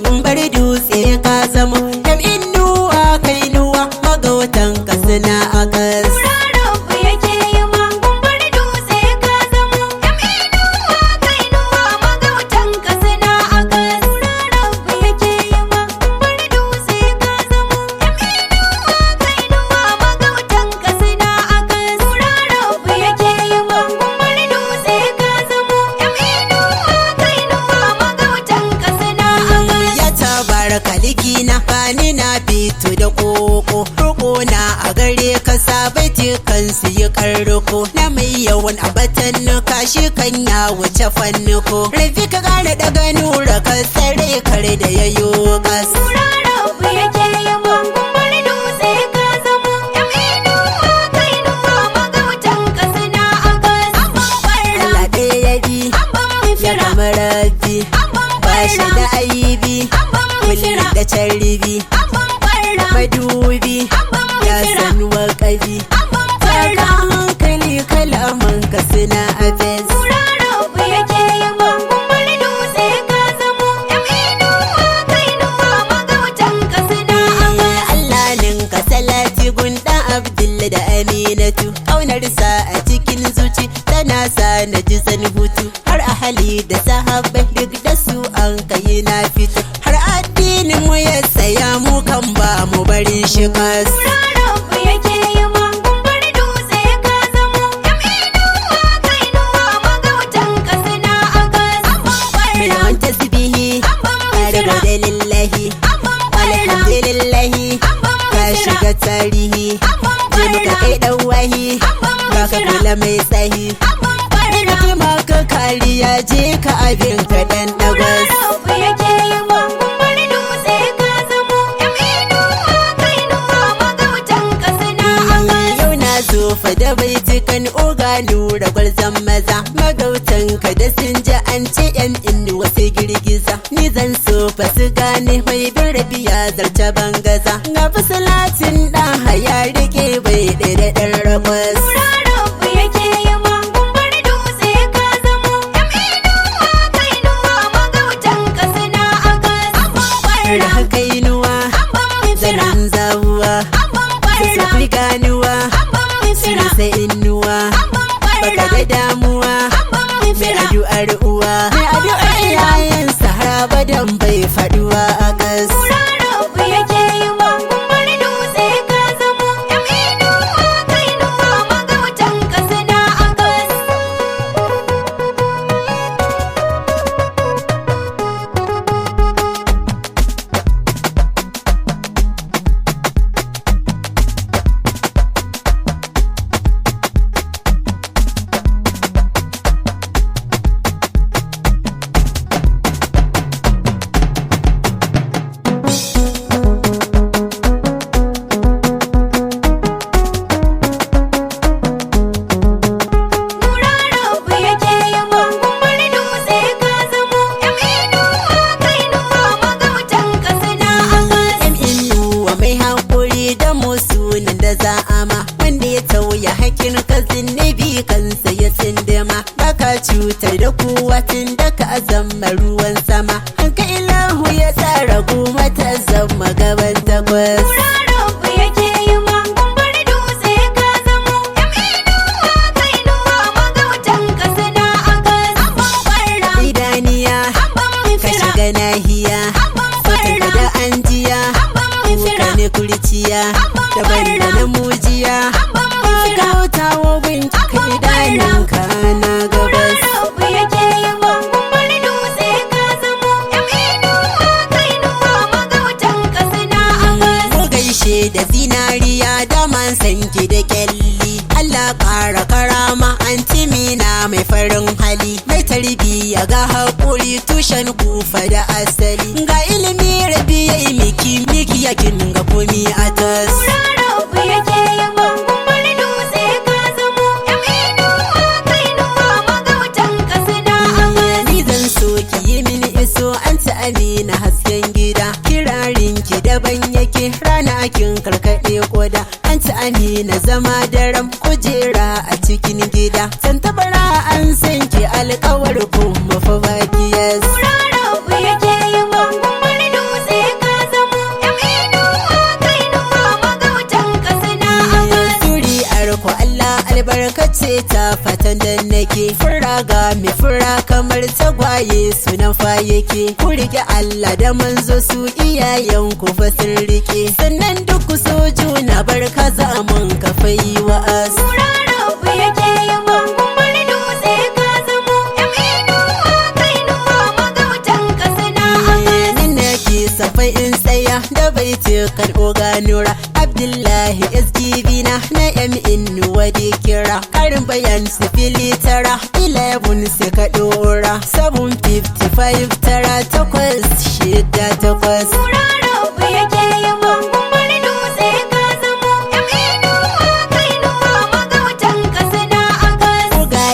Mun bar dutse ka zamo yam inuwa kai nuwa magautan ka suna a kas. Rabu yake yi ma mun bar dutse ka zamo yam inuwa kai nuwa magautan ka suna a kas. Rabu yake yi ma mun bar dutse ka zamo yam inuwa kai nuwa magautan ka suna a kas. Rabu yake yi ma mun bar dutse ka zamo yam inuwa kai nuwa magautan ka suna a kas. Ya tabaraka likina bani na fito da koko roko na a gare ka sabaiti kan su yi karroko na mai yawan abatan kashi kan ya wuce fannuko rafi ka gane daga nura ka tsare kare da yayo kas. Rabu yake yi ma mun bar dutse ka zamo yam inuwa kai nuwa magautan ka suna a kas. Allah ɗaya ya bi ya kama rabbi ba shi da aibi kullum da carribi madubi ya san waƙabi taka hankali kalaman ka suna a fes. Rabu yake yi ma mun bar dutse ka zamo yam inuwa kai nuwa magautan ka suna a kas. Allah ninka salati gunda Abdulla da Aminatu ƙaunarsa a cikin zuci tana sa na ji san hutu har ahali da sahabbai duk da su an kai na fito har addinin mu ya saya mu kan ba mu barin shi kas. Rabu yake yi ma mun bar dutse ka zamo yam inuwa kai nuwa magautan ka suna a kas. Mai yawan tasbihi daga lillahi alhamdulillahi ka shiga tarihi je muka kai dan wahi baka kula mai tsahi ke maka kariya je ka abin ka dan dagwas. Rabu yake yi ma mun bar dutse ka zamo yam inuwa kai nuwa magautan ka suna a kas. Yau na zo fa da baitukan oga nura gwarzon maza magautan ka da sun ji an ce yan inni wasu girgiza ni zan so fa su gane mai bin rabiya zarce bangaza na fi salatin ɗan haya rike bai ɗaya ɗan rakwas. Rabu yake yi ma mun bar dutse ka zamo yam inuwa kai nuwa magautan ka suna a kas. Da kainuwa zanen zawuwa su fi ganuwa suna sai inuwa baka da damuwa mai addu'ar uwa mai addu'ar iyayen sahara dan bai faduwa a kas. Rabu yake yi ma mun bar dutse ka zamo yam inuwa kai nuwa magautan ka suna a kas. Rabu yake yi ma mun bar dutse ka zamo yam inuwa kai nuwa magautan ka suna a kas. Yan inuwa mai haƙuri da musu nan da za'ama wanda ya tauya hakin ka zinnibi kansa ya tsindima baka cutar da kowa tun da ka zama ruwan sama hanka ilahu ya tsara kuma ta zama gaban takwas. Rabu yake yi ma mun bar dutse ka zamo yam inuwa kai nuwa magautan ka suna a kas. Idaniya ka shiga nahiya sautinka da anjiya kuka ne kurciya daban da na mujiya ka wuta wa bincika idanunka na gabas. Rabu yake yi ma mun bar dutse ka zamo yam inuwa kai nuwa magautan ka suna a kas. Ko gaishe da zinariya da man sanki da kyalli Allah ƙara karama an timina mai farin hali mai tarbiyya ga haƙuri tushen kufa da asali ga ilimi rabi ya yi miki yakin ga komi a tas. Rabu yake yi ma mun bar dutse ka zamo yam inuwa kai nuwa magautan ka suna a kas. Ni zan so ki yi mini na zama daram kujera a cikin gida. Tantabara an san ki alƙawar kuma fa bakiyas. Rabu yake yi ma kumbar dutse ka zamo inuwa kai nuwa magautan kasina a gas. Zuri'ar ku Allah albarkace ta fatan da nake. Fura ga mai fura kamar tagwaye sunan fa yake. Ku rike Allah da manzo su iyayen ku fa sun rike. Sannan duk ku so juna barka zaman ka fa yi wa'az. Rabu yake yi ma kumbar dutse ka zamo inuwa kai nuwa magautan kasina a gas. Nan nake safai in tsaya da baiti karɓo ganura. Abdullahi SGB na inuwa da kira. Karin bayan sifili tara 11 sai ka ɗora 755 tara 868. Rabu yake yi ma kumbar dutse ka zamo inuwa kai nuwa magautan kasina a gas. Ga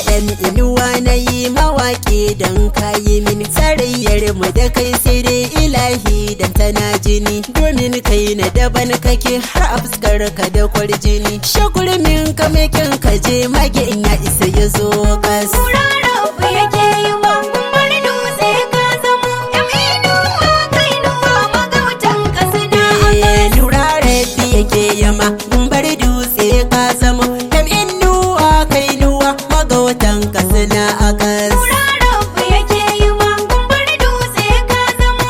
inuwa na yi mawaƙi don kayi mini tarayyar mu da kai sai dai ilahi dan tana jini. Domin kai na daban kake har a fuskar ka da kwarjini. Shagulmin ka mekin ka je mage in ya isa ya zo gas. Rabu yake yi ma kumbar dutse ka zamo inuwa kai nuwa magautan kasina a gas. Nura rafi yake yama gumbar dutse ka zamo inuwa kai nuwa magautan kasina a gas. Rabu yake yi ma kumbar dutse ka zamo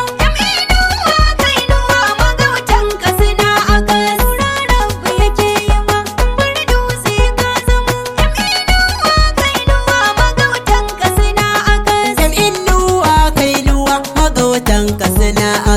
inuwa kai nuwa magautan kasina a gas. Rabu yake yi ma kumbar dutse ka zamo inuwa kai nuwa magautan kasina a gas. inuwa kai nuwa magautan kasina a